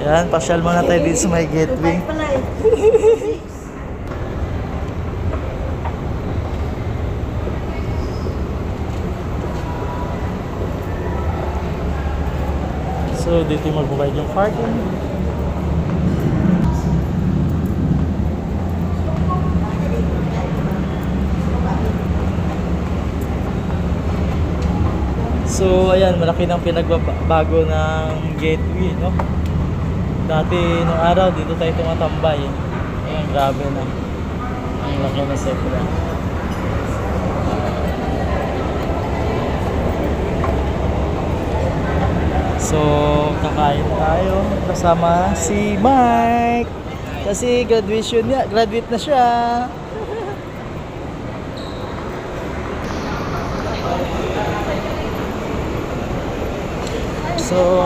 Yan, pasyal muna tayo dito sa may gateway. So, dito yung mag-provide yung parking. So, ayan, malaki ng pinagbago ng gateway, no? Dati, nung araw, dito tayo tumatambay. Ayan, grabe na. Ang laki na sobra. So, kakain tayo kasama si Mike. Kasi graduate na siya. So,